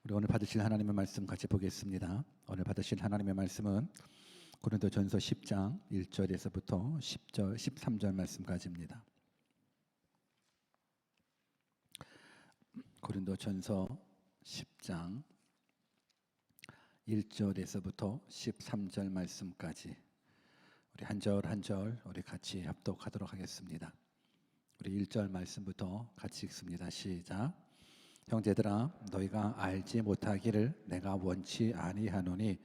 우리 오늘 받으실 하나님의 말씀 같이 보겠습니다. 오늘 받으실 하나님의 말씀은 고린도전서 10장 1절에서부터 10절, 13절 말씀까지입니다. 고린도전서 10장 1절에서부터 13절 말씀까지 우리 한 절 한 절 우리 같이 합독하도록 하겠습니다. 우리 1절 말씀부터 같이 읽습니다. 시작. 형제들아, 너희가 알지 못하기를 내가 원치 아니하노니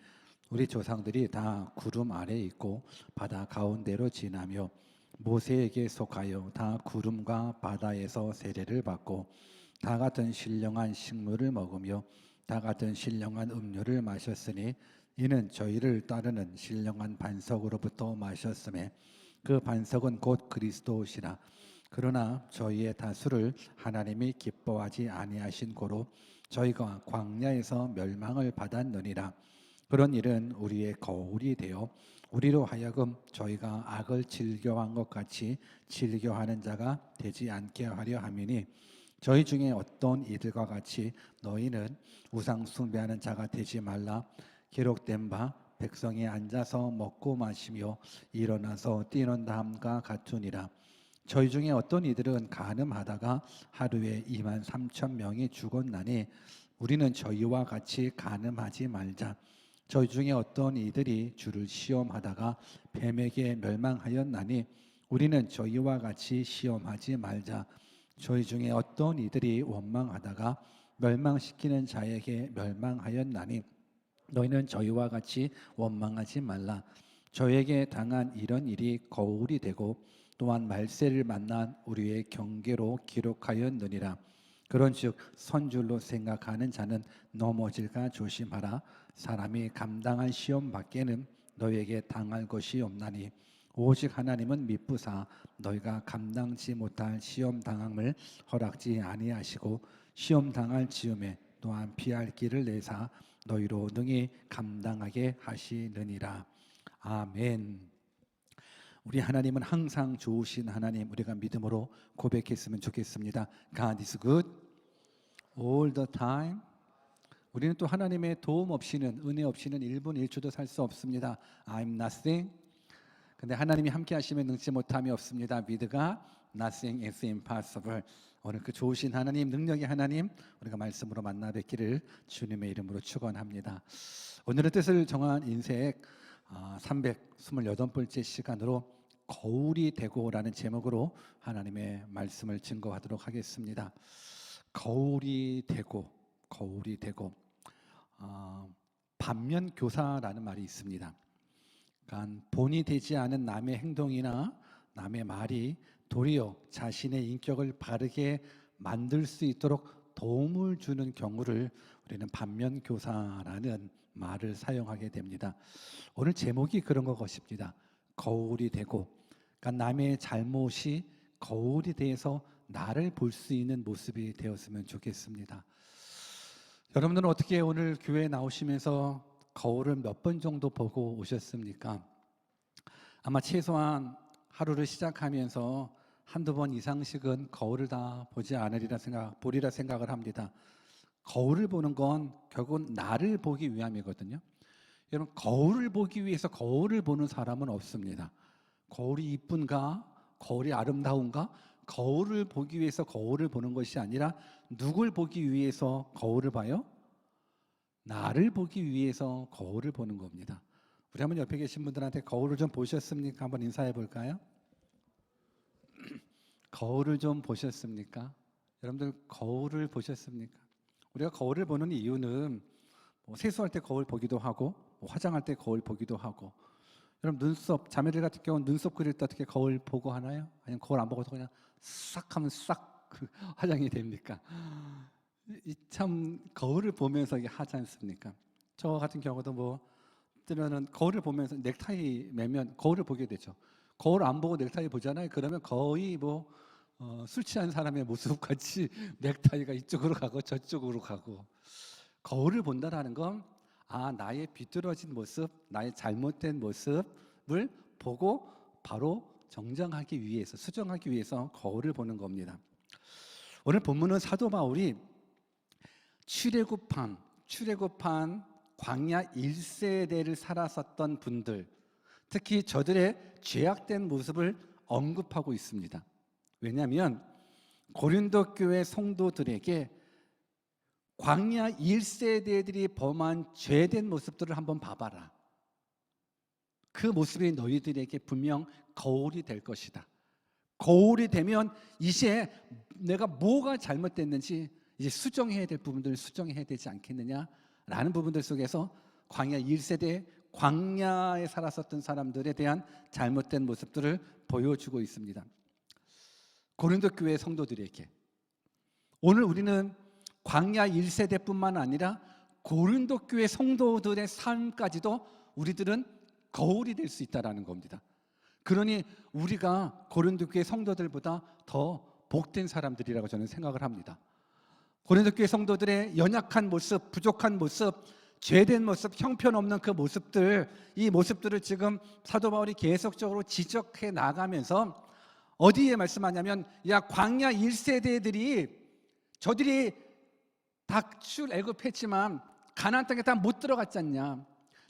우리 조상들이 다 구름 아래 있고 바다 가운데로 지나며 모세에게 속하여 다 구름과 바다에서 세례를 받고 다 같은 신령한 식물을 먹으며 다 같은 신령한 음료를 마셨으니 이는 저희를 따르는 신령한 반석으로부터 마셨음에 그 반석은 곧 그리스도시라. 그러나 저희의 다수를 하나님이 기뻐하지 아니하신 고로 저희가 광야에서 멸망을 받았느니라. 그런 일은 우리의 거울이 되어 우리로 하여금 저희가 악을 즐겨한 것 같이 즐겨하는 자가 되지 않게 하려 함이니 저희 중에 어떤 이들과 같이 너희는 우상 숭배하는 자가 되지 말라. 기록된 바 백성이 앉아서 먹고 마시며 일어나서 뛰는 다함과 같으니라. 저희 중에 어떤 이들은 간음하다가 하루에 23,000명이 죽었나니 우리는 저희와 같이 간음하지 말자. 저희 중에 어떤 이들이 주를 시험하다가 뱀에게 멸망하였나니 우리는 저희와 같이 시험하지 말자. 저희 중에 어떤 이들이 원망하다가 멸망시키는 자에게 멸망하였나니 너희는 저희와 같이 원망하지 말라. 저에게 당한 이런 일이 거울이 되고 또한 말세를 만난 우리의 경계로 기록하였느니라. 그런즉 선줄로 생각하는 자는 넘어질까 조심하라. 사람이 감당할 시험 밖에는 너희에게 당할 것이 없나니 오직 하나님은 미쁘사 너희가 감당치 못할 시험 당함을 허락지 아니하시고 시험 당할 즈음에 또한 피할 길을 내사 너희로 능히 감당하게 하시느니라. 아멘. 우리 하나님은 항상 좋으신 하나님, 우리가 믿음으로 고백했으면 좋겠습니다. God is good all the time. 우리는 또 하나님의 도움 없이는, 은혜 없이는 1분 1초도 살 수 없습니다. I'm nothing. 근데 하나님이 함께 하시면 능치 못함이 없습니다. With God, nothing is impossible. 오늘 그 좋으신 하나님, 능력의 하나님, 우리가 말씀으로 만나 뵙기를 주님의 이름으로 축원합니다. 오늘의 뜻을 정한 인색 328번째 시간으로 거울이 되고라는 제목으로 하나님의 말씀을 증거하도록 하겠습니다. 거울이 되고, 거울이 되고. 반면교사라는 말이 있습니다. 그러니까 본이 되지 않은 남의 행동이나 남의 말이 도리어 자신의 인격을 바르게 만들 수 있도록 도움을 주는 경우를 우리는 반면교사라는 말을 사용하게 됩니다. 오늘 제목이 그런 것입니다. 거울이 되고, 그러니까 남의 잘못이 거울이 돼서 나를 볼 수 있는 모습이 되었으면 좋겠습니다. 여러분들은 어떻게 오늘 교회에 나오시면서 거울을 몇 번 정도 보고 오셨습니까? 아마 최소한 하루를 시작하면서 한두 번 이상씩은 거울을 다 보지 보리라 생각을 합니다. 거울을 보는 건 결국은 나를 보기 위함이거든요. 여러분, 거울을 보기 위해서 거울을 보는 사람은 없습니다. 거울이 이쁜가? 거울이 아름다운가? 거울을 보기 위해서 거울을 보는 것이 아니라 누굴 보기 위해서 거울을 봐요? 나를 보기 위해서 거울을 보는 겁니다. 우리 한번 옆에 계신 분들한테 거울을 좀 보셨습니까? 한번 인사해 볼까요? 거울을 좀 보셨습니까? 여러분들 거울을 보셨습니까? 우리가 거울을 보는 이유는 세수할 때 거울 보기도 하고 화장할 때 거울 보기도 하고. 여러분, 눈썹, 자매들 같은 경우는 눈썹 그릴 때 어떻게 거울 보고 하나요? 아니면 거울 안 보고서 그냥 싹 하면 싹 화장이 됩니까? 참 거울을 보면서 이게 하지 않습니까? 저 같은 경우도 때로는 거울을 보면서 넥타이 매면 거울을 보게 되죠. 거울 안 보고 넥타이 보잖아요. 그러면 거의 술 취한 사람의 모습 같이 넥타이가 이쪽으로 가고 저쪽으로 가고. 거울을 본다라는 건 나의 비뚤어진 모습, 나의 잘못된 모습을 보고 바로 정정하기 위해서, 수정하기 위해서 거울을 보는 겁니다. 오늘 본문은 사도 바울이 출애굽한 출애굽한 광야 1세대를 살았었던 분들, 특히 저들의 죄악된 모습을 언급하고 있습니다. 왜냐하면 고린도 교회 성도들에게 광야 1세대들이 범한 죄된 모습들을 한번 봐봐라. 그 모습이 너희들에게 분명 거울이 될 것이다. 거울이 되면 이제 내가 뭐가 잘못됐는지 이제 수정해야 될 부분들을 수정해야 되지 않겠느냐라는 부분들 속에서 광야 1세대, 광야에 살았었던 사람들에 대한 잘못된 모습들을 보여주고 있습니다. 고린도 교회 성도들에게 오늘 우리는 광야 1세대뿐만 아니라 고린도 교회 성도들의 삶까지도 우리들은 거울이 될 수 있다는 겁니다. 그러니 우리가 고린도 교회 성도들보다 더 복된 사람들이라고 저는 생각을 합니다. 고린도 교회 성도들의 연약한 모습, 부족한 모습, 죄된 모습, 형편없는 그 모습들, 이 모습들을 지금 사도 바울이 계속적으로 지적해 나가면서 어디에 말씀하냐면, 야, 광야 1세대들이 저들이 다 출애굽했지만 가나안 땅에 다 못 들어갔지 않냐.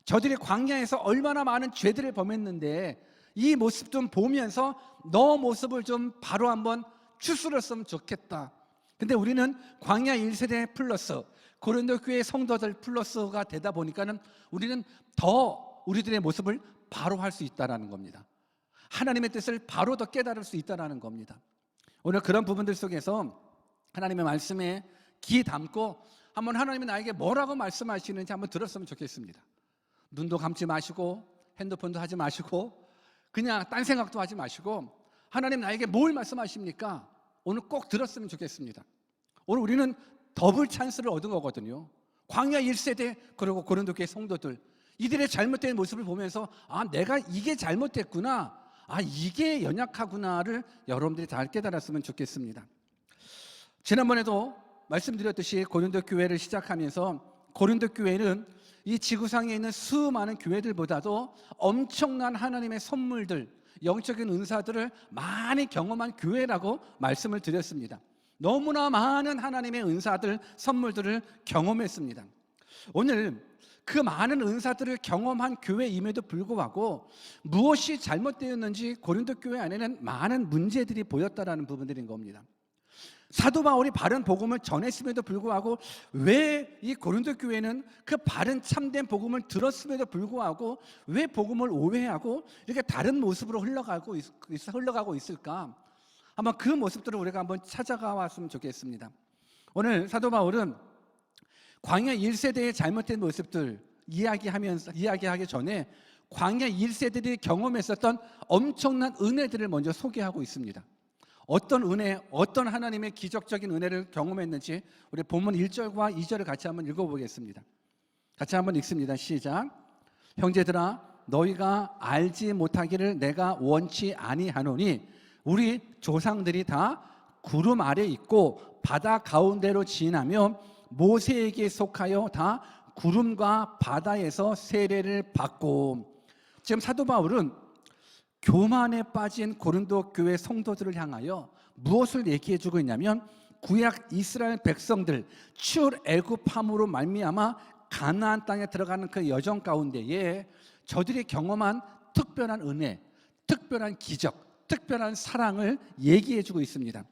저들이 광야에서 얼마나 많은 죄들을 범했는데 이 모습 좀 보면서 너 모습을 좀 바로 한번 추스렸으면 좋겠다. 근데 우리는 광야 1세대 플러스 고린도 교회 성도들 플러스가 되다 보니까는 우리는 더 우리들의 모습을 바로 할 수 있다는 겁니다. 하나님의 뜻을 바로 더 깨달을 수 있다는 겁니다. 오늘 그런 부분들 속에서 하나님의 말씀에 귀 담고 한번 하나님이 나에게 뭐라고 말씀하시는지 한번 들었으면 좋겠습니다. 눈도 감지 마시고 핸드폰도 하지 마시고 그냥 딴 생각도 하지 마시고 하나님 나에게 뭘 말씀하십니까? 오늘 꼭 들었으면 좋겠습니다. 오늘 우리는 더블 찬스를 얻은 거거든요. 광야 1세대 그리고 고린도 교회 성도들, 이들의 잘못된 모습을 보면서 아, 내가 이게 잘못됐구나, 아, 이게 연약하구나를 여러분들이 잘 깨달았으면 좋겠습니다. 지난번에도 말씀드렸듯이 고린도 교회를 시작하면서 고린도 교회는 이 지구상에 있는 수많은 교회들보다도 엄청난 하나님의 선물들, 영적인 은사들을 많이 경험한 교회라고 말씀을 드렸습니다. 너무나 많은 하나님의 은사들, 선물들을 경험했습니다. 오늘 그 많은 은사들을 경험한 교회임에도 불구하고 무엇이 잘못되었는지 고린도 교회 안에는 많은 문제들이 보였다라는 부분들인 겁니다. 사도 바울이 바른 복음을 전했음에도 불구하고 왜 이 고린도 교회는 그 바른 참된 복음을 들었음에도 불구하고 왜 복음을 오해하고 이렇게 다른 모습으로 흘러가고 있을까? 한번 그 모습들을 우리가 한번 찾아가 왔으면 좋겠습니다. 오늘 사도 바울은 광야 1세대의 잘못된 모습들 이야기하기 전에 광야 1세대들이 경험했었던 엄청난 은혜들을 먼저 소개하고 있습니다. 어떤 은혜, 어떤 하나님의 기적적인 은혜를 경험했는지 우리 본문 1절과 2절을 같이 한번 읽어보겠습니다. 같이 한번 읽습니다. 시작. 형제들아, 너희가 알지 못하기를 내가 원치 아니하노니 우리 조상들이 다 구름 아래 있고 바다 가운데로 지나며 모세에게 속하여 다 구름과 바다에서 세례를 받고. 지금 사도 바울은 교만에 빠진 고린도 교회 성도들을 향하여 무엇을 얘기해주고 있냐면 구약 이스라엘 백성들 출애굽함으로 말미암아 가나안 땅에 들어가는 그 여정 가운데에 저들이 경험한 특별한 은혜, 특별한 기적, 특별한 사랑을 얘기해주고 있습니다.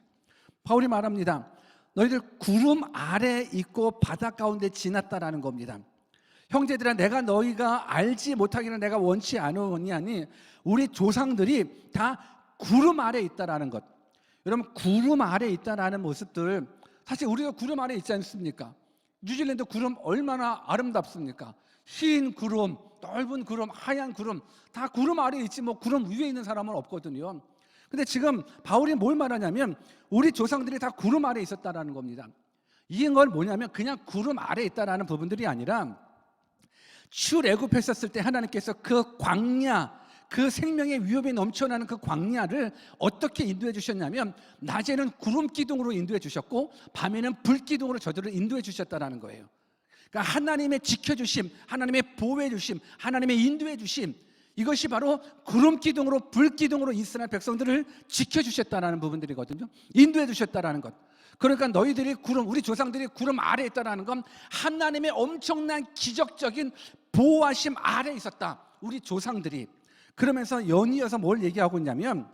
바울이 말합니다. 너희들 구름 아래 있고 바다 가운데 지났다라는 겁니다. 형제들아, 내가 너희가 알지 못하기는 내가 원치 않으니 우리 조상들이 다 구름 아래 있다라는 것. 여러분, 구름 아래 있다라는 모습들, 사실 우리가 구름 아래 있지 않습니까? 뉴질랜드 구름 얼마나 아름답습니까? 흰 구름, 넓은 구름, 하얀 구름, 다 구름 아래 있지 뭐 구름 위에 있는 사람은 없거든요. 근데 지금 바울이 뭘 말하냐면 우리 조상들이 다 구름 아래 있었다라는 겁니다. 이건 뭐냐면 그냥 구름 아래 있다라는 부분들이 아니라 출애굽했었을 때 하나님께서 그 광야, 그 생명의 위협이 넘쳐나는 그 광야를 어떻게 인도해 주셨냐면 낮에는 구름 기둥으로 인도해 주셨고 밤에는 불 기둥으로 저들을 인도해 주셨다라는 거예요. 그러니까 하나님의 지켜주심, 하나님의 보호해 주심, 하나님의 인도해 주심, 이것이 바로 구름 기둥으로 불 기둥으로 이스라엘 백성들을 지켜주셨다는 부분들이거든요. 인도해 주셨다는 것. 그러니까 너희들이 구름, 우리 조상들이 구름 아래에 있다는 건 하나님의 엄청난 기적적인 보호하심 아래에 있었다, 우리 조상들이. 그러면서 연이어서 뭘 얘기하고 있냐면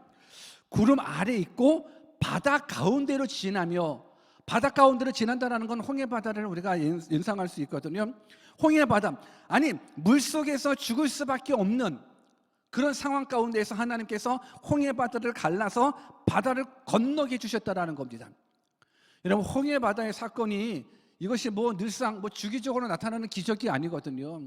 구름 아래에 있고 바다 가운데로 지나며, 바다 가운데로 지난다는 건 홍해바다를 우리가 연상할 수 있거든요. 홍해바다, 아니 물속에서 죽을 수밖에 없는 그런 상황 가운데에서 하나님께서 홍해바다를 갈라서 바다를 건너게 해주셨다는 겁니다. 여러분, 홍해바다의 사건이 이것이 늘상 주기적으로 나타나는 기적이 아니거든요.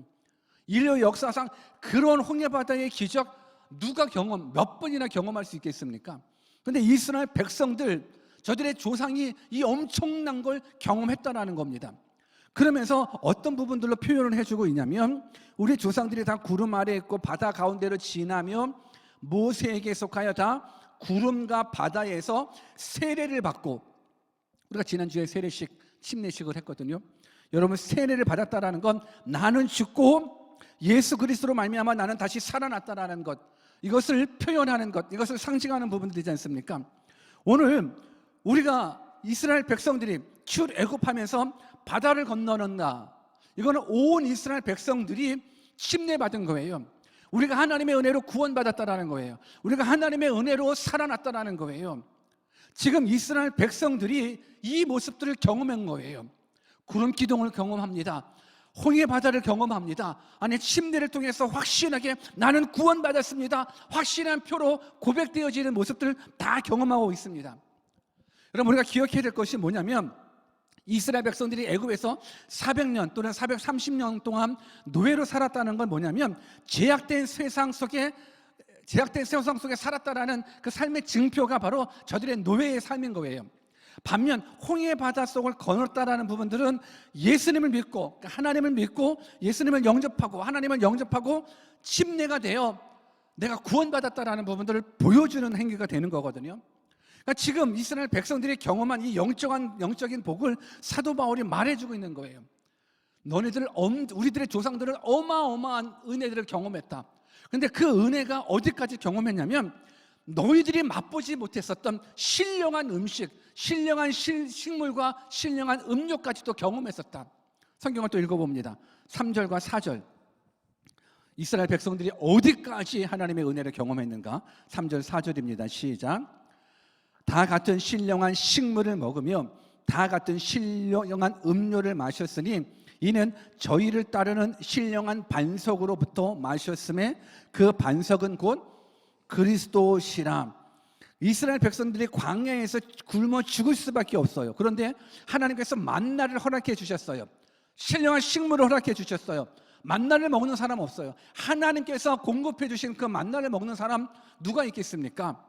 인류 역사상 그런 홍해바다의 기적 누가 몇 번이나 경험할 수 있겠습니까? 그런데 이스라엘 백성들, 저들의 조상이 이 엄청난 걸 경험했다는 겁니다. 그러면서 어떤 부분들로 표현을 해주고 있냐면 우리 조상들이 다 구름 아래에 있고 바다 가운데로 지나며 모세에게 속하여 다 구름과 바다에서 세례를 받고, 우리가 지난주에 세례식, 침례식을 했거든요. 여러분, 세례를 받았다는 건 나는 죽고 예수 그리스도로 말미암아 나는 다시 살아났다라는 것, 이것을 표현하는 것, 이것을 상징하는 부분들이지 않습니까? 오늘 우리가 이스라엘 백성들이 출애굽하면서 바다를 건너는다, 이거는 온 이스라엘 백성들이 침례받은 거예요. 우리가 하나님의 은혜로 구원받았다라는 거예요. 우리가 하나님의 은혜로 살아났다라는 거예요. 지금 이스라엘 백성들이 이 모습들을 경험한 거예요. 구름 기둥을 경험합니다. 홍해 바다를 경험합니다. 아니, 침례를 통해서 확신하게 나는 구원받았습니다, 확신한 표로 고백되어지는 모습들을 다 경험하고 있습니다. 여러분, 우리가 기억해야 될 것이 뭐냐면 이스라엘 백성들이 애굽에서 400년 또는 430년 동안 노예로 살았다는 건 뭐냐면 제약된 세상 속에 살았다라는 그 삶의 증표가 바로 저들의 노예의 삶인 거예요. 반면 홍해 바다 속을 건넜다라는 부분들은 예수님을 믿고, 하나님을 믿고 예수님을 영접하고 하나님을 영접하고 침례가 되어 내가 구원받았다라는 부분들을 보여주는 행위가 되는 거거든요. 그러니까 지금 이스라엘 백성들이 경험한 이 영적인 복을 사도 바울이 말해주고 있는 거예요. 우리들의 조상들은 어마어마한 은혜들을 경험했다. 근데 그 은혜가 어디까지 경험했냐면 너희들이 맛보지 못했었던 신령한 음식, 신령한 식물과 신령한 음료까지도 경험했었다. 성경을 또 읽어봅니다. 3절과 4절. 이스라엘 백성들이 어디까지 하나님의 은혜를 경험했는가? 3절 4절입니다. 시작. 다 같은 신령한 식물을 먹으며 다 같은 신령한 음료를 마셨으니 이는 저희를 따르는 신령한 반석으로부터 마셨음에 그 반석은 곧 그리스도시라. 이스라엘 백성들이 광야에서 굶어 죽을 수밖에 없어요. 그런데 하나님께서 만나를 허락해 주셨어요. 신령한 식물을 허락해 주셨어요. 만나를 먹는 사람 없어요. 하나님께서 공급해 주신 그 만나를 먹는 사람 누가 있겠습니까?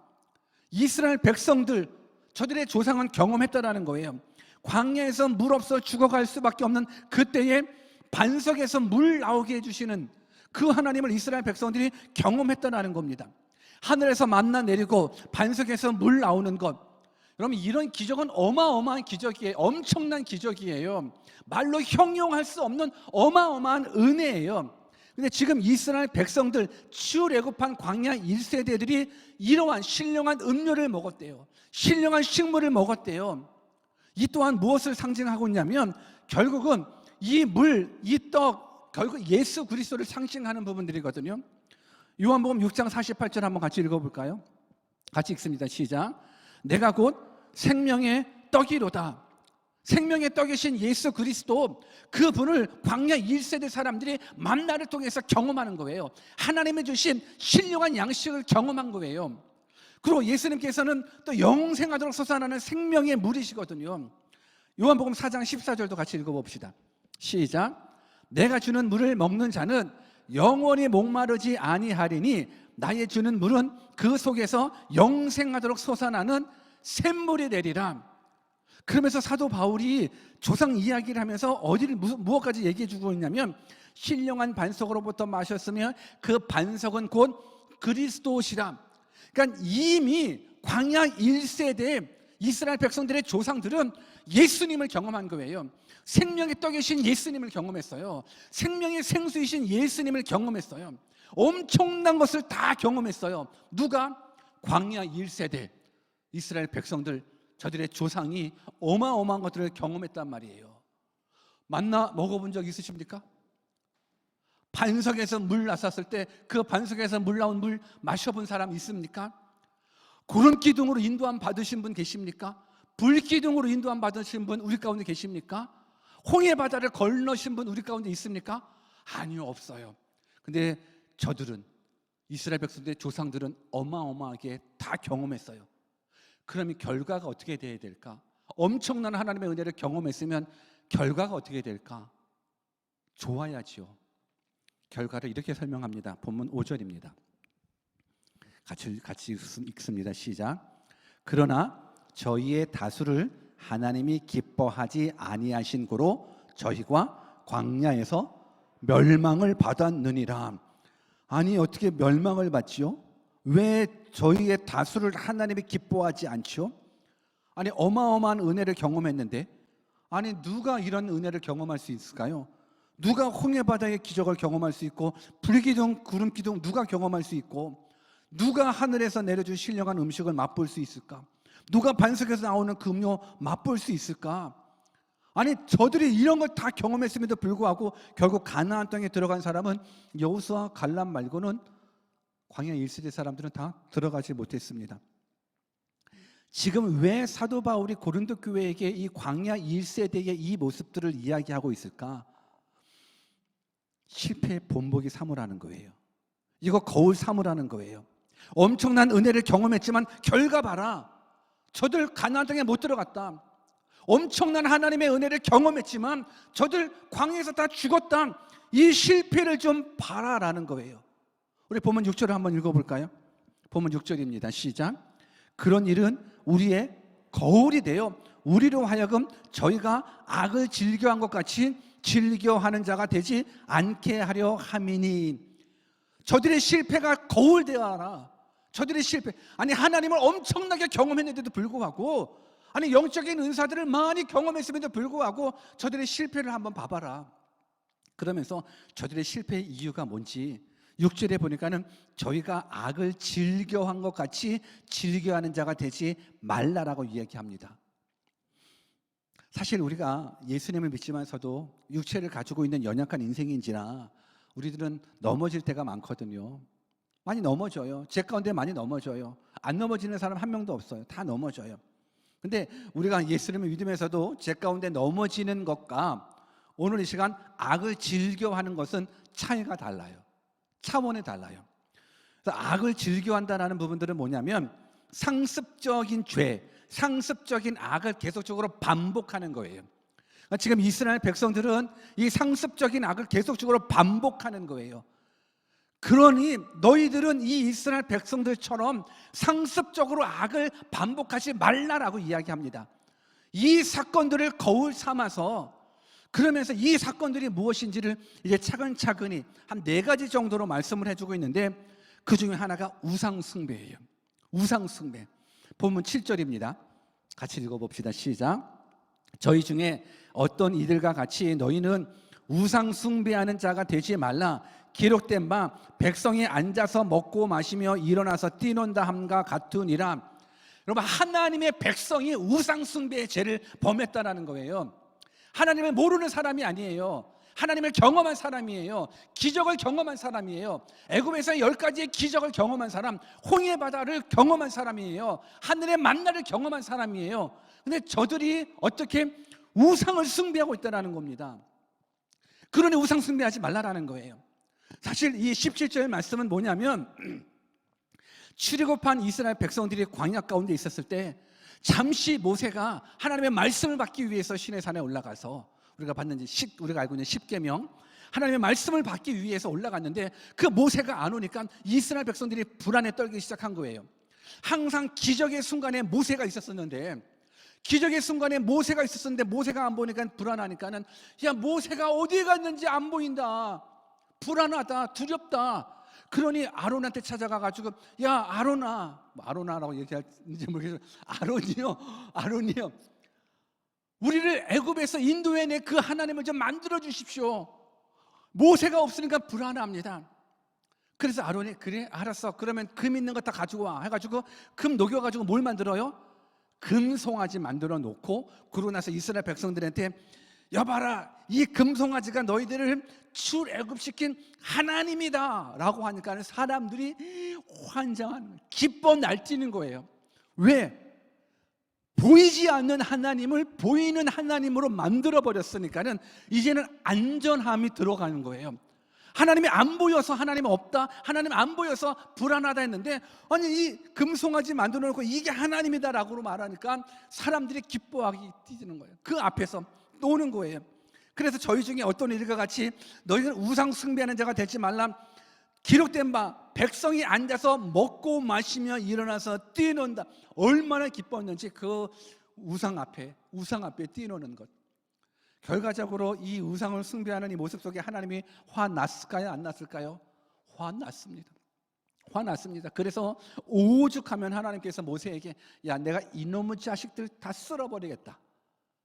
이스라엘 백성들, 저들의 조상은 경험했다라는 거예요. 광야에서 물 없어 죽어갈 수밖에 없는 그때에 반석에서 물 나오게 해주시는 그 하나님을 이스라엘 백성들이 경험했다라는 겁니다. 하늘에서 만나 내리고 반석에서 물 나오는 것, 여러분, 이런 기적은 어마어마한 기적이에요. 엄청난 기적이에요. 말로 형용할 수 없는 어마어마한 은혜예요. 근데 지금 이스라엘 백성들, 출애굽한 광야 1세대들이 이러한 신령한 음료를 먹었대요. 신령한 식물을 먹었대요. 이 또한 무엇을 상징하고 있냐면 결국은 이 물, 이 떡, 결국 예수 그리스도를 상징하는 부분들이거든요. 요한복음 6장 48절 한번 같이 읽어볼까요? 같이 읽습니다. 시작. 내가 곧 생명의 떡이로다. 생명의 떡이신 예수 그리스도, 그분을 광야 1세대 사람들이 만나를 통해서 경험하는 거예요. 하나님이 주신 신령한 양식을 경험한 거예요. 그리고 예수님께서는 또 영생하도록 솟아나는 생명의 물이시거든요. 요한복음 4장 14절도 같이 읽어봅시다. 시작. 내가 주는 물을 먹는 자는 영원히 목마르지 아니하리니 나의 주는 물은 그 속에서 영생하도록 솟아나는 샘물이 되리라. 그러면서 사도 바울이 조상 이야기를 하면서 무엇까지 얘기해 주고 있냐면 신령한 반석으로부터 마셨으며 그 반석은 곧 그리스도시라. 그러니까 이미 광야 1세대 이스라엘 백성들의 조상들은 예수님을 경험한 거예요. 생명의 떡이신 예수님을 경험했어요. 생명의 생수이신 예수님을 경험했어요. 엄청난 것을 다 경험했어요. 누가? 광야 1세대 이스라엘 백성들, 저들의 조상이 어마어마한 것들을 경험했단 말이에요. 만나 먹어본 적 있으십니까? 반석에서 물 났었을 때 그 반석에서 물 나온 물 마셔본 사람 있습니까? 구름 기둥으로 인도함 받으신 분 계십니까? 불 기둥으로 인도함 받으신 분 우리 가운데 계십니까? 홍해 바다를 건너신 분 우리 가운데 있습니까? 아니요, 없어요. 근데 저들은, 이스라엘 백성들의 조상들은 어마어마하게 다 경험했어요. 그러면 결과가 어떻게 돼야 될까? 엄청난 하나님의 은혜를 경험했으면 결과가 어떻게 될까? 좋아야지요. 결과를 이렇게 설명합니다. 본문 5절입니다. 같이 읽습니다. 시작. 그러나 저희의 다수를 하나님이 기뻐하지 아니하신 고로 저희가 광야에서 멸망을 받았느니라. 아니, 어떻게 멸망을 받지요? 왜 저희의 다수를 하나님이 기뻐하지 않죠? 아니, 어마어마한 은혜를 경험했는데, 아니 누가 이런 은혜를 경험할 수 있을까요? 누가 홍해바다의 기적을 경험할 수 있고, 불기둥 구름기둥 누가 경험할 수 있고, 누가 하늘에서 내려준 신령한 음식을 맛볼 수 있을까? 누가 반석에서 나오는 그 음료 맛볼 수 있을까? 아니, 저들이 이런 걸 다 경험했음에도 불구하고 결국 가나안 땅에 들어간 사람은 여호수아 갈렙 말고는, 광야 1세대 사람들은 다 들어가지 못했습니다. 지금 왜 사도 바울이 고린도 교회에게 이 광야 1세대의 이 모습들을 이야기하고 있을까? 실패의 본보기 삼으라는 거예요. 이거 거울 삼으라는 거예요. 엄청난 은혜를 경험했지만 결과 봐라. 저들 가나안 땅에 못 들어갔다. 엄청난 하나님의 은혜를 경험했지만 저들 광야에서 다 죽었다. 이 실패를 좀 봐라라는 거예요. 우리 본문 6절을 한번 읽어볼까요? 본문 6절입니다. 시작. 그런 일은 우리의 거울이 되어 우리로 하여금 저희가 악을 즐겨한 것 같이 즐겨하는 자가 되지 않게 하려 함이니. 저들의 실패가 거울 되어라. 저들의 실패, 아니 하나님을 엄청나게 경험했는데도 불구하고, 아니 영적인 은사들을 많이 경험했음에도 불구하고 저들의 실패를 한번 봐봐라. 그러면서 저들의 실패의 이유가 뭔지 6절에 보니까는 저희가 악을 즐겨한 것 같이 즐겨하는 자가 되지 말라라고 이야기합니다. 사실 우리가 예수님을 믿지만서도 육체를 가지고 있는 연약한 인생인지라 우리들은 넘어질 때가 많거든요. 많이 넘어져요. 제 가운데 많이 넘어져요. 안 넘어지는 사람 한 명도 없어요. 다 넘어져요. 근데 우리가 예수님을 믿으면서도 제 가운데 넘어지는 것과 오늘 이 시간 악을 즐겨하는 것은 차이가 달라요. 차원이 달라요. 그래서 악을 즐겨한다는 부분들은 뭐냐면 상습적인 죄, 상습적인 악을 계속적으로 반복하는 거예요. 그러니까 지금 이스라엘 백성들은 이 상습적인 악을 계속적으로 반복하는 거예요. 그러니 너희들은 이 이스라엘 백성들처럼 상습적으로 악을 반복하지 말라라고 이야기합니다. 이 사건들을 거울 삼아서, 그러면서 이 사건들이 무엇인지를 이제 차근차근히 한 4가지 정도로 말씀을 해주고 있는데, 그 중에 하나가 우상숭배예요. 우상숭배. 본문 7절입니다. 같이 읽어봅시다. 시작. 저희 중에 어떤 이들과 같이 너희는 우상숭배하는 자가 되지 말라. 기록된 바 백성이 앉아서 먹고 마시며 일어나서 뛰논다 함과 같으니라. 여러분, 하나님의 백성이 우상숭배의 죄를 범했다라는 거예요. 하나님을 모르는 사람이 아니에요. 하나님을 경험한 사람이에요. 기적을 경험한 사람이에요. 애굽에서 10가지의 기적을 경험한 사람, 홍해 바다를 경험한 사람이에요. 하늘의 만나를 경험한 사람이에요. 근데 저들이 어떻게 우상을 숭배하고 있다는 겁니다. 그러니 우상 숭배하지 말라라는 거예요. 사실 이 17절 말씀은 뭐냐면, 출애굽한 이스라엘 백성들이 광야 가운데 있었을 때 잠시 모세가 하나님의 말씀을 받기 위해서 시내산에 올라가서, 우리가 알고 있는 10계명, 하나님의 말씀을 받기 위해서 올라갔는데 그 모세가 안 오니까 이스라엘 백성들이 불안에 떨기 시작한 거예요. 항상 기적의 순간에 모세가 있었었는데, 기적의 순간에 모세가 있었었는데 모세가 안 보니까 불안하니까는, 야, 모세가 어디에 갔는지 안 보인다, 불안하다, 두렵다. 그러니 아론한테 찾아가가지고, 야 아론아, 아론아라고 얘기하는지 모르겠어요. 아론이요, 우리를 애굽에서 인도해내 그 하나님을 좀 만들어 주십시오. 모세가 없으니까 불안합니다. 그래서 아론이 그래 알았어, 그러면 금 있는 거 다 가지고 와 해가지고 금 녹여가지고 뭘 만들어요? 금송아지 만들어 놓고, 그러고 나서 이스라엘 백성들한테 여봐라, 이 금송아지가 너희들을 출애굽시킨 하나님이다 라고 하니까 사람들이 환장하는, 기뻐 날뛰는 거예요. 왜? 보이지 않는 하나님을 보이는 하나님으로 만들어 버렸으니까는 이제는 안전함이 들어가는 거예요. 하나님이 안 보여서 하나님 없다, 하나님 안 보여서 불안하다 했는데, 아니 이 금송아지 만들어 놓고 이게 하나님이다라고 말하니까 사람들이 기뻐하기 뛰는 거예요. 그 앞에서 노는 거예요. 그래서 저희 중에 어떤 이들과 같이 너희는 우상 숭배하는 자가 되지 말라, 기록된 바 백성이 앉아서 먹고 마시며 일어나서 뛰는다. 얼마나 기뻤는지 그 우상 앞에 뛰노는 것. 결과적으로 이 우상을 숭배하는 이 모습 속에 하나님이 화났을까요? 안 났을까요? 화났습니다. 그래서 오죽하면 하나님께서 모세에게 야, 내가 이놈의 자식들 다 쓸어버리겠다,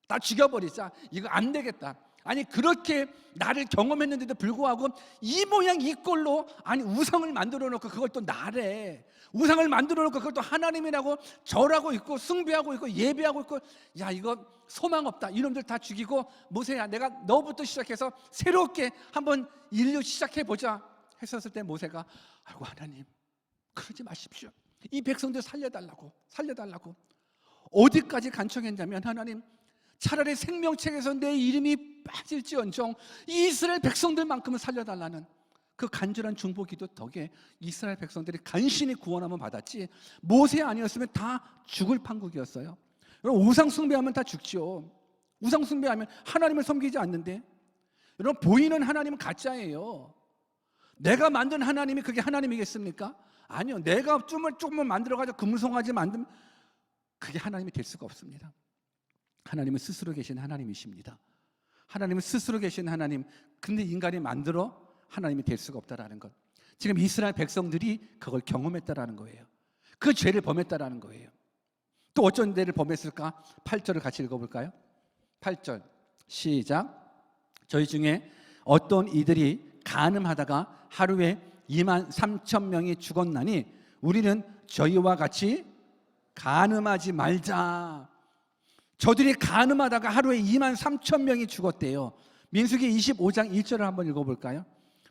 다 죽여버리자, 이거 안 되겠다. 아니 그렇게 나를 경험했는데도 불구하고 이 모양 이 꼴로, 아니 우상을 만들어 놓고 그걸 또 나래, 우상을 만들어 놓고 그걸 또 하나님이라고 절하고 있고 숭배하고 있고 예배하고 있고, 야 이거 소망 없다, 이놈들 다 죽이고 모세야 내가 너부터 시작해서 새롭게 한번 인류 시작해보자 했었을 때 모세가 아이고 하나님 그러지 마십시오, 이 백성들 살려달라고 어디까지 간청했냐면, 하나님 차라리 생명책에서 내 이름이 빠질지언정 이스라엘 백성들만큼은 살려달라는 그 간절한 중보 기도 덕에 이스라엘 백성들이 간신히 구원함을 받았지, 모세 아니었으면 다 죽을 판국이었어요. 여러분 우상 숭배하면 다 죽죠. 우상 숭배하면 하나님을 섬기지 않는데, 여러분 보이는 하나님은 가짜예요. 내가 만든 하나님이 그게 하나님이겠습니까? 아니요. 내가 조금만 만들어가지고 금송아지 만들면 그게 하나님이 될 수가 없습니다. 하나님은 스스로 계신 하나님이십니다. 하나님은 스스로 계신 하나님, 근데 인간이 만들어 하나님이 될 수가 없다라는 것. 지금 이스라엘 백성들이 그걸 경험했다라는 거예요. 그 죄를 범했다라는 거예요. 또 어쩐 죄를 범했을까? 8절을 같이 읽어볼까요? 8절 시작. 저희 중에 어떤 이들이 간음하다가 하루에 23,000명이 죽었나니 우리는 저희와 같이 간음하지 말자. 저들이 간음하다가 하루에 23,000명이 죽었대요. 민수기 25장 1절을 한번 읽어볼까요?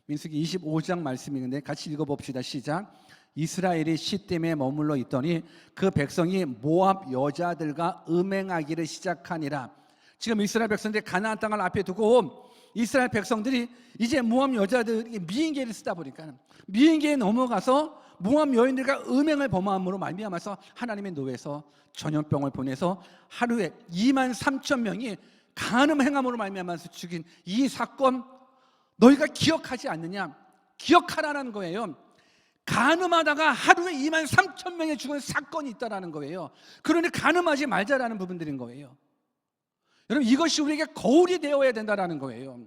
민수기 25장 말씀인데 같이 읽어봅시다. 시작. 이스라엘이 시딤에 머물러 있더니 그 백성이 모압 여자들과 음행하기를 시작하니라. 지금 이스라엘 백성들이 가나안 땅을 앞에 두고 이스라엘 백성들이 이제 모압 여자들이 미인계를 쓰다 보니까 미인계에 넘어가서 모압 여인들과 음행을 범함으로 말미암아서 하나님의 노에서 전염병을 보내서 하루에 23,000명이 간음 행함으로 말미암아서 죽인 이 사건, 너희가 기억하지 않느냐? 기억하라는 거예요. 간음하다가 하루에 23,000명이 죽은 사건이 있다라는 거예요. 그러니 간음하지 말자라는 부분들인 거예요. 여러분 이것이 우리에게 거울이 되어야 된다라는 거예요.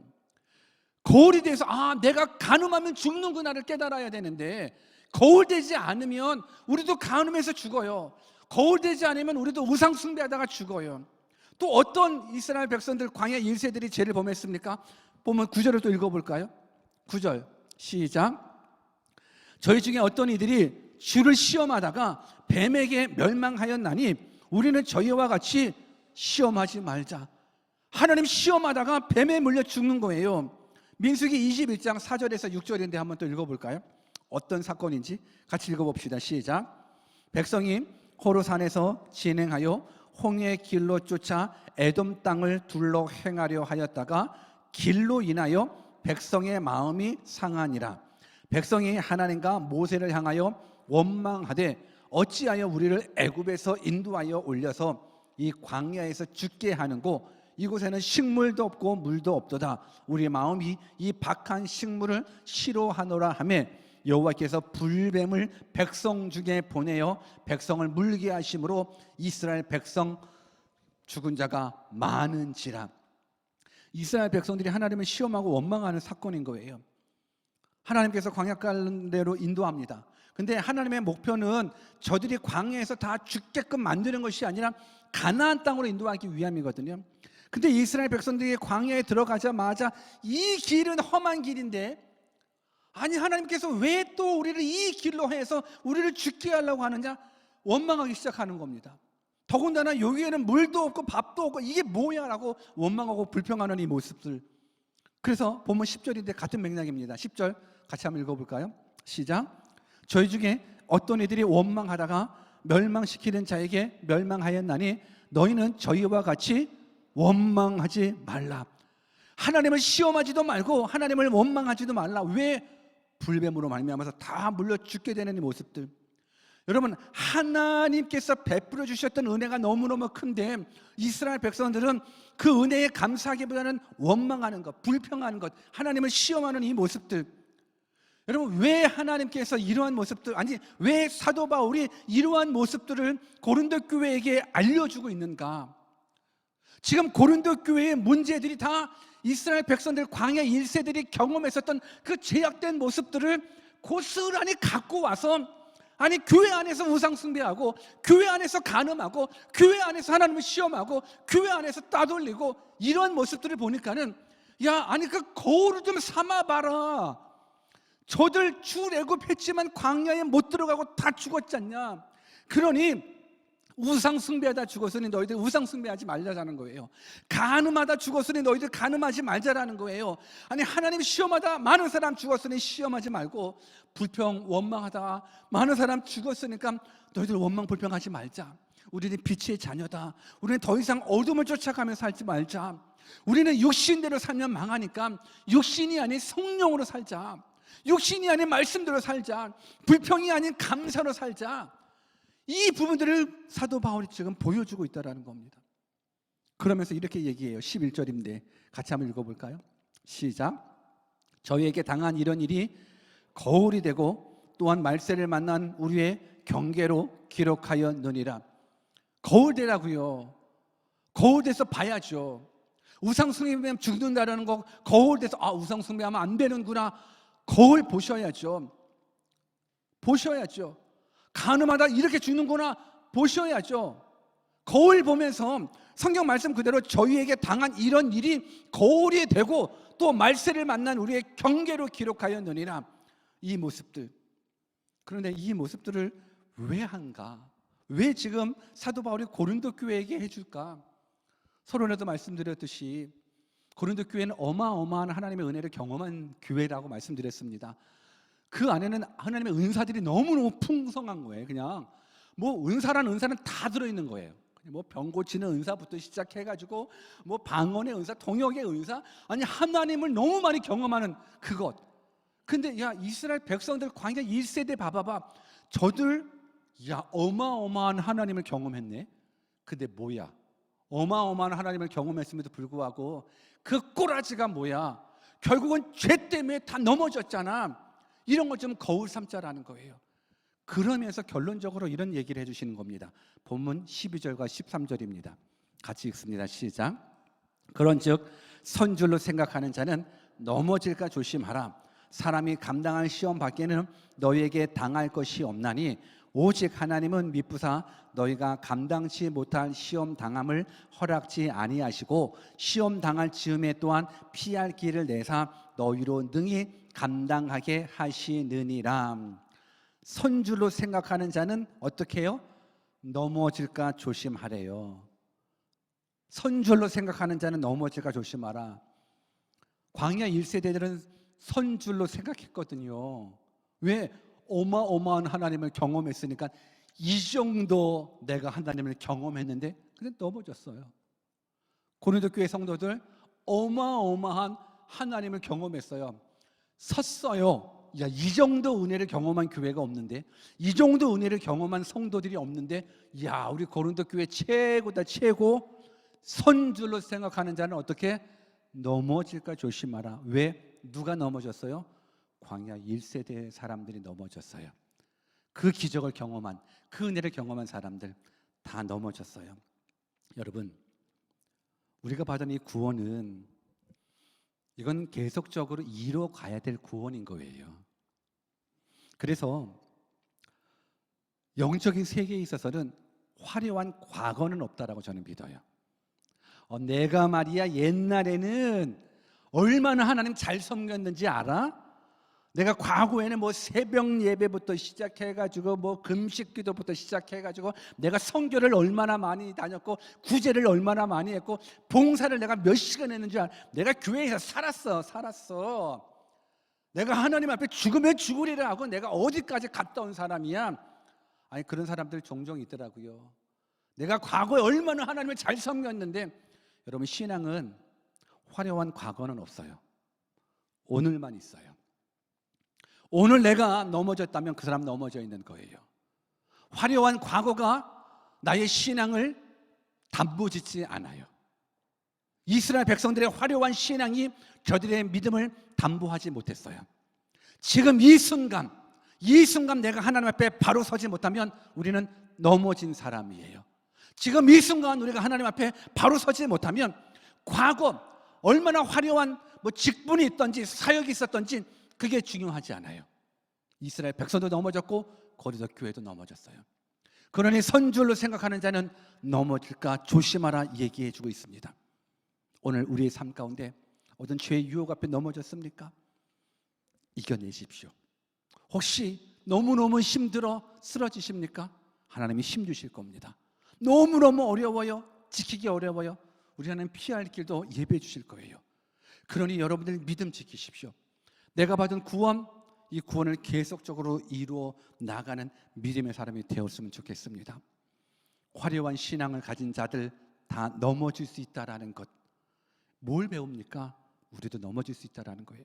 거울이 돼서 내가 간음하면 죽는구나를 깨달아야 되는데, 거울되지 않으면 우리도 간음해서 죽어요. 거울되지 않으면 우리도 우상 숭배하다가 죽어요. 또 어떤 이스라엘 백성들 광야 1세들이 죄를 범했습니까? 보면 9절을 또 읽어볼까요? 9절 시작. 저희 중에 어떤 이들이 주를 시험하다가 뱀에게 멸망하였나니 우리는 저희와 같이 시험하지 말자. 하나님 시험하다가 뱀에 물려 죽는 거예요. 민수기 21장 4절에서 6절인데 한번 또 읽어볼까요? 어떤 사건인지 같이 읽어봅시다. 시작. 백성이 호르산에서 진행하여 홍해의 길로 쫓아 에돔 땅을 둘러 행하려 하였다가 길로 인하여 백성의 마음이 상하니라. 백성이 하나님과 모세를 향하여 원망하되 어찌하여 우리를 애굽에서 인도하여 올려서 이 광야에서 죽게 하는고 이곳에는 식물도 없고 물도 없도다. 우리 마음이 이 박한 식물을 싫어하노라 하며 여호와께서 불뱀을 백성 중에 보내어 백성을 물게 하심으로 이스라엘 백성 죽은 자가 많은지라. 이스라엘 백성들이 하나님을 시험하고 원망하는 사건인 거예요. 하나님께서 광야 가운데로 인도합니다. 근데 하나님의 목표는 저들이 광야에서 다 죽게끔 만드는 것이 아니라 가나안 땅으로 인도하기 위함이거든요. 근데 이스라엘 백성들이 광야에 들어가자마자 이 길은 험한 길인데 아니 하나님께서 왜 또 우리를 이 길로 해서 우리를 죽게 하려고 하느냐, 원망하기 시작하는 겁니다. 더군다나 여기에는 물도 없고 밥도 없고 이게 뭐야 라고 원망하고 불평하는 이 모습들. 그래서 본문 10절인데 같은 맥락입니다. 10절 같이 한번 읽어볼까요? 시작. 저희 중에 어떤 이들이 원망하다가 멸망시키는 자에게 멸망하였나니 너희는 저희와 같이 원망하지 말라. 하나님을 시험하지도 말고 하나님을 원망하지도 말라. 왜? 불뱀으로 말미암아서 다 물려 죽게 되는 이 모습들. 여러분, 하나님께서 베풀어 주셨던 은혜가 너무너무 큰데 이스라엘 백성들은 그 은혜에 감사하기보다는 원망하는 것, 불평하는 것, 하나님을 시험하는 이 모습들. 여러분, 왜 하나님께서 이러한 모습들, 아니 왜 사도 바울이 이러한 모습들을 고린도 교회에게 알려주고 있는가? 지금 고린도 교회의 문제들이 다 이스라엘 백성들 광야 1세들이 경험했었던 그 제약된 모습들을 고스란히 갖고 와서, 아니 교회 안에서 우상 숭배하고 교회 안에서 간음하고 교회 안에서 하나님을 시험하고 교회 안에서 따돌리고 이런 모습들을 보니까는, 야, 아니 그 거울을 좀 삼아봐라. 저들 출애굽했지만 광야에 못 들어가고 다 죽었지 않냐. 그러니 우상 숭배하다 죽었으니 너희들 우상 숭배하지 말자라는 거예요. 간음하다 죽었으니 너희들 간음하지 말자라는 거예요. 아니 하나님 시험하다 많은 사람 죽었으니 시험하지 말고, 불평 원망하다 많은 사람 죽었으니까 너희들 원망 불평하지 말자. 우리는 빛의 자녀다. 우리는 더 이상 어둠을 쫓아가며 살지 말자. 우리는 육신대로 살면 망하니까 육신이 아닌 성령으로 살자. 육신이 아닌 말씀대로 살자. 불평이 아닌 감사로 살자. 이 부분들을 사도 바울이 지금 보여주고 있다는 겁니다. 그러면서 이렇게 얘기해요. 11절인데 같이 한번 읽어볼까요? 시작. 저희에게 당한 이런 일이 거울이 되고 또한 말세를 만난 우리의 경계로 기록하였느니라. 거울되라고요. 거울돼서 봐야죠. 우상숭배하면 죽는다라는 거 거울돼서, 아 우상숭배하면 안 되는구나. 거울 보셔야죠. 보셔야죠. 간음하다 이렇게 죽는구나 보셔야죠. 거울 보면서 성경 말씀 그대로 저희에게 당한 이런 일이 거울이 되고 또 말세를 만난 우리의 경계로 기록하였느니라. 이 모습들. 그런데 이 모습들을 왜 한가? 왜 지금 사도 바울이 고린도 교회에게 해줄까? 서론에도 말씀드렸듯이 고린도 교회는 어마어마한 하나님의 은혜를 경험한 교회라고 말씀드렸습니다. 그 안에는 하나님의 은사들이 너무너무 풍성한 거예요. 그냥 뭐 은사라는 은사는 다 들어있는 거예요. 뭐 병 고치는 은사부터 시작해가지고 뭐 방언의 은사, 통역의 은사, 아니 하나님을 너무 많이 경험하는 그것. 근데 야, 이스라엘 백성들 광야 1세대 봐봐봐. 저들 야 어마어마한 하나님을 경험했네. 근데 뭐야? 어마어마한 하나님을 경험했음에도 불구하고 그 꼬라지가 뭐야? 결국은 죄 때문에 다 넘어졌잖아. 이런 걸 좀 거울 삼자라는 거예요. 그러면서 결론적으로 이런 얘기를 해주시는 겁니다. 본문 12절과 13절입니다. 같이 읽습니다. 시작. 그런즉 선줄로 생각하는 자는 넘어질까 조심하라. 사람이 감당할 시험 밖에는 너희에게 당할 것이 없나니 오직 하나님은 미쁘사 너희가 감당치 못할 시험 당함을 허락지 아니하시고 시험 당할 즈음에 또한 피할 길을 내사 너희로 능히 감당하게 하시느니라. 선줄로 생각하는 자는 어떻게 해요? 넘어질까 조심하래요. 선줄로 생각하는 자는 넘어질까 조심하라. 광야 1세대들은 선줄로 생각했거든요. 왜? 어마어마한 하나님을 경험했으니까 이 정도 내가 하나님을 경험했는데 근데 넘어졌어요. 고린도 교회 성도들 어마어마한 하나님을 경험했어요. 섰어요. 야, 이 정도 은혜를 경험한 교회가 없는데, 이 정도 은혜를 경험한 성도들이 없는데, 야, 우리 고린도 교회 최고다 최고. 선줄로 생각하는 자는 어떻게? 넘어질까 조심하라. 왜? 누가 넘어졌어요? 광야 1세대 사람들이 넘어졌어요. 그 기적을 경험한, 그 은혜를 경험한 사람들 다 넘어졌어요. 여러분, 우리가 받은 이 구원은 이건 계속적으로 이뤄가야 될 구원인 거예요. 그래서 영적인 세계에 있어서는 화려한 과거는 없다라고 저는 믿어요. 내가 말이야 옛날에는 얼마나 하나님 잘 섬겼는지 알아? 내가 과거에는 뭐 새벽 예배부터 시작해가지고 뭐 금식기도부터 시작해가지고 내가 선교를 얼마나 많이 다녔고 구제를 얼마나 많이 했고 봉사를 내가 몇 시간 했는지 내가 교회에서 살았어. 내가 하나님 앞에 죽으면 죽으리라 하고 내가 어디까지 갔다 온 사람이야. 아니, 그런 사람들 종종 있더라고요. 내가 과거에 얼마나 하나님을 잘 섬겼는데, 여러분, 신앙은 화려한 과거는 없어요. 오늘만 있어요. 오늘 내가 넘어졌다면 그 사람 넘어져 있는 거예요. 화려한 과거가 나의 신앙을 담보짓지 않아요. 이스라엘 백성들의 화려한 신앙이 저들의 믿음을 담보하지 못했어요. 지금 이 순간 내가 하나님 앞에 바로 서지 못하면 우리는 넘어진 사람이에요. 지금 이 순간 우리가 하나님 앞에 바로 서지 못하면 과거 얼마나 화려한 직분이 있던지 사역이 있었던지 그게 중요하지 않아요. 이스라엘 백성도 넘어졌고 고린도 교회도 넘어졌어요. 그러니 선줄로 생각하는 자는 넘어질까 조심하라 얘기해 주고 있습니다. 오늘 우리의 삶 가운데 어떤 죄의 유혹 앞에 넘어졌습니까? 이겨내십시오. 혹시 너무너무 힘들어 쓰러지십니까? 하나님이 힘 주실 겁니다. 너무너무 어려워요. 지키기 어려워요. 우리 하나님 피할 길도 예배해 주실 거예요. 그러니 여러분들 믿음 지키십시오. 내가 받은 구원, 이 구원을 계속적으로 이루어 나가는 믿음의 사람이 되었으면 좋겠습니다. 화려한 신앙을 가진 자들 다 넘어질 수 있다라는 것, 뭘 배웁니까? 우리도 넘어질 수 있다라는 거예요.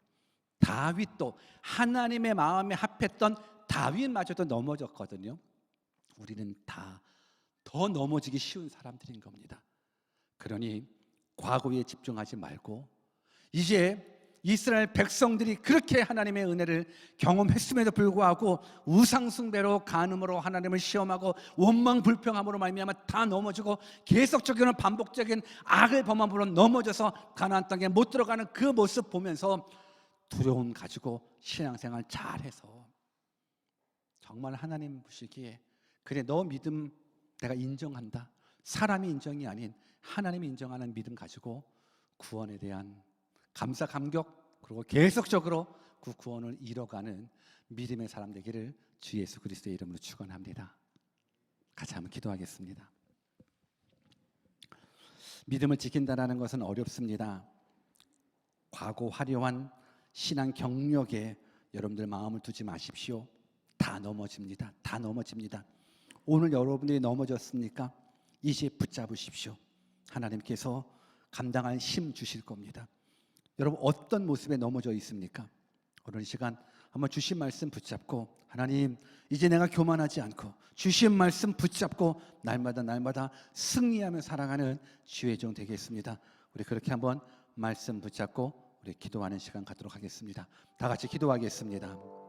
다윗도, 하나님의 마음에 합했던 다윗마저도 넘어졌거든요. 우리는 다 더 넘어지기 쉬운 사람들인 겁니다. 그러니 과거에 집중하지 말고 이제 이스라엘 백성들이 그렇게 하나님의 은혜를 경험했음에도 불구하고 우상숭배로 간음으로 하나님을 시험하고 원망불평함으로 말미암아 다 넘어지고 계속적인 반복적인 악을 범함으로 넘어져서 가나안 땅에 못 들어가는 그 모습 보면서 두려움 가지고 신앙생활 잘해서 정말 하나님 보시기에 그래, 너 믿음 내가 인정한다. 사람이 인정이 아닌 하나님이 인정하는 믿음 가지고 구원에 대한 감사 감격, 그리고 계속적으로 그 구원을 이뤄가는 믿음의 사람 되기를 주 예수 그리스도의 이름으로 축원합니다. 같이 한번 기도하겠습니다. 믿음을 지킨다는 것은 어렵습니다. 과거 화려한 신앙 경력에 여러분들 마음을 두지 마십시오. 다 넘어집니다. 다 넘어집니다. 오늘 여러분들이 넘어졌습니까? 이제 붙잡으십시오. 하나님께서 감당할 힘 주실 겁니다. 여러분, 어떤 모습에 넘어져 있습니까? 오늘 이 시간 한번 주신 말씀 붙잡고, 하나님 이제 내가 교만하지 않고 주신 말씀 붙잡고 날마다 승리하며 살아가는 주의 종 되겠습니다. 우리 그렇게 한번 말씀 붙잡고 우리 기도하는 시간 갖도록 하겠습니다. 다 같이 기도하겠습니다.